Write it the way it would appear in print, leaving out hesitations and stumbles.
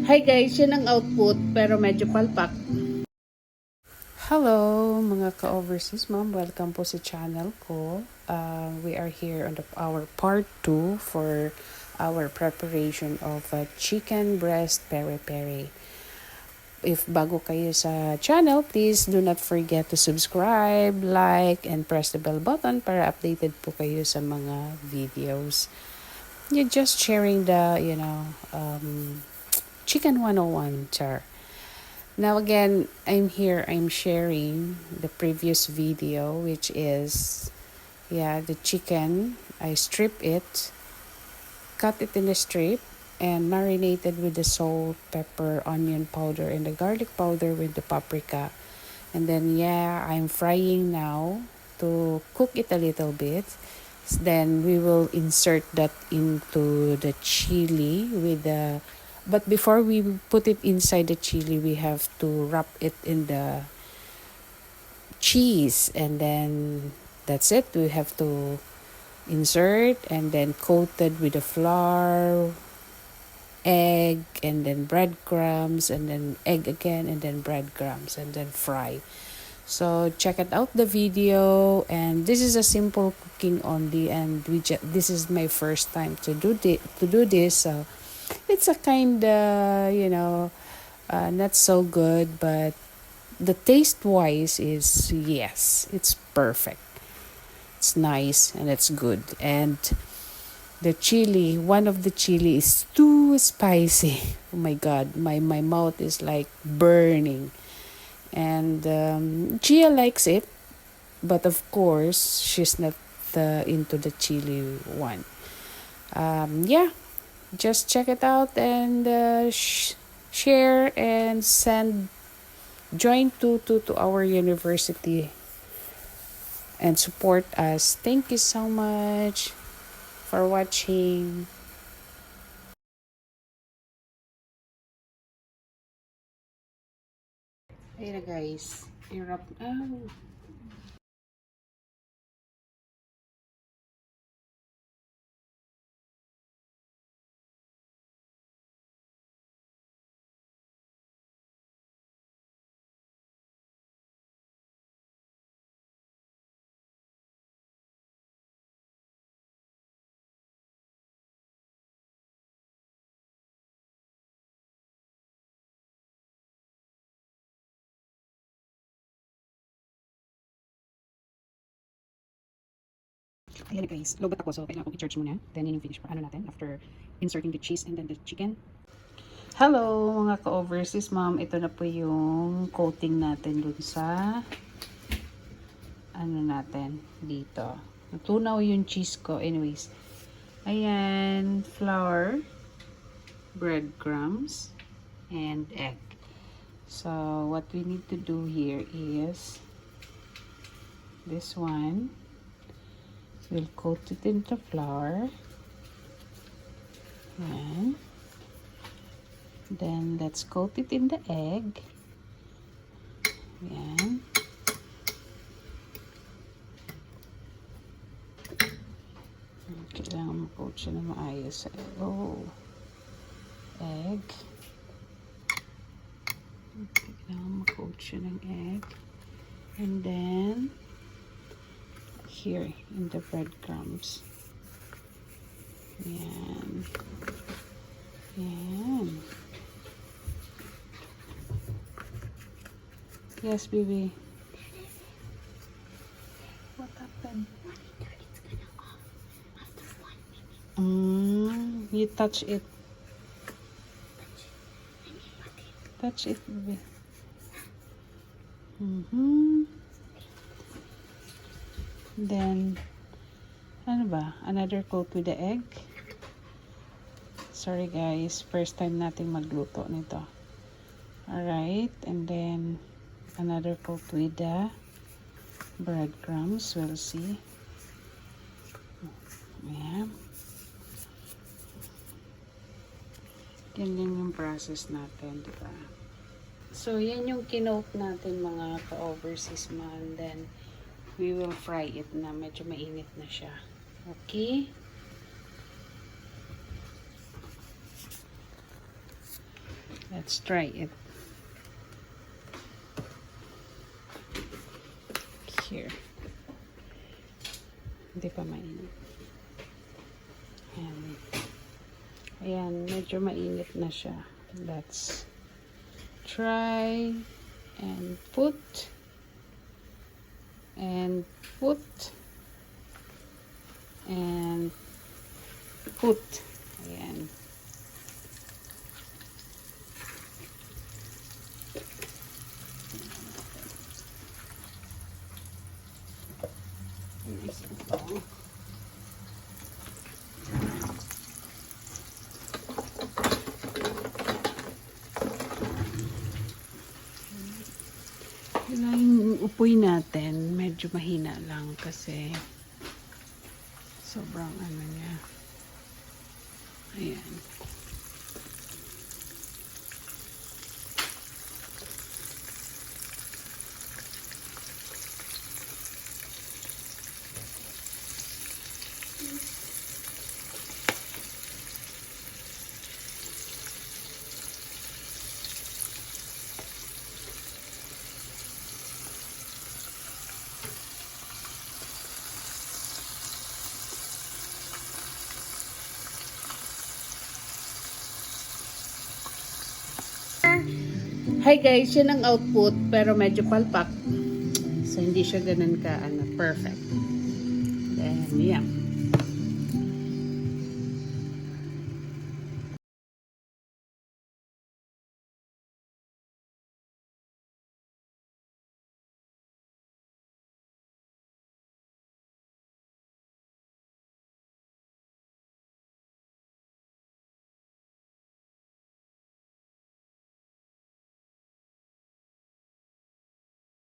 Hi guys, yan ang output pero medyo palpak. Hello mga ka-overseas mom, welcome po sa channel ko. We are here on our part 2 for our preparation of chicken breast peri-peri. If bago kayo sa channel, please do not forget to subscribe, like, and press the bell button para updated po kayo sa mga videos. You're just sharing the, chicken 101 char. Now again, I'm sharing the previous video, which is, the chicken. I strip it, cut it in a strip, and marinated with the salt, pepper, onion powder, and the garlic powder with the paprika. And then, I'm frying now to cook it a little bit. Then we will insert that into the chili with the. But before we put it inside the chili, we have to wrap it in the cheese, and then that's it. We have to insert and then coated with the flour, egg, and then breadcrumbs, and then egg again, and then breadcrumbs, and then fry. So check it out the video, and this is a simple cooking only, and this is my first time to do this, so it's a kind of not so good, but the taste wise is, yes, it's perfect. It's nice and it's good. And the chili, one of the chili is too spicy. Oh my god, my mouth is like burning. And Gia likes it, but of course she's not into the chili one. Just check it out, and share and join to our university and support us. Thank you so much for watching. Ayun na guys, i-wrap. Ayan guys, lobat ako, so kailangan kong i-charge muna. Then yun yung finish pa natin after inserting the cheese and then the chicken. Hello mga ka-overseas mom, ito na po yung coating natin dun sa natin dito. Natunaw yung cheese ko. Anyways, ayan, flour, breadcrumbs, and egg. So what we need to do here is this one. We'll coat it in the flour. And then let's coat it in the egg. Yan. Kailangan ma-coat siya na maayos sa egg. Egg. Kailangan ma-coat siya ng egg. And then here in the breadcrumbs. Yan. Yan. Yes, baby. What happened? You touch it. Touch it, baby. Then, ano ba? Another coat with the egg. Sorry guys, first time natin magluto nito. Alright, and then another coat with the breadcrumbs. We'll see. Ayan. Yan lang yung process natin, diba? So, yan yung kinote natin mga ka-overseas man. Then, we will fry it na medyo mainit na siya. Okay? Let's try it. Here. Hindi pa mainit. Ayan. Ayan, medyo mainit na siya. Let's try and put and put and put. Ayan. Yung upoy natin, medyo mahina lang kasi sobrang ano niya. Ayan. Hi guys, yan ang output pero medyo palpak. So hindi siya ganun ka perfect. Then, yeah.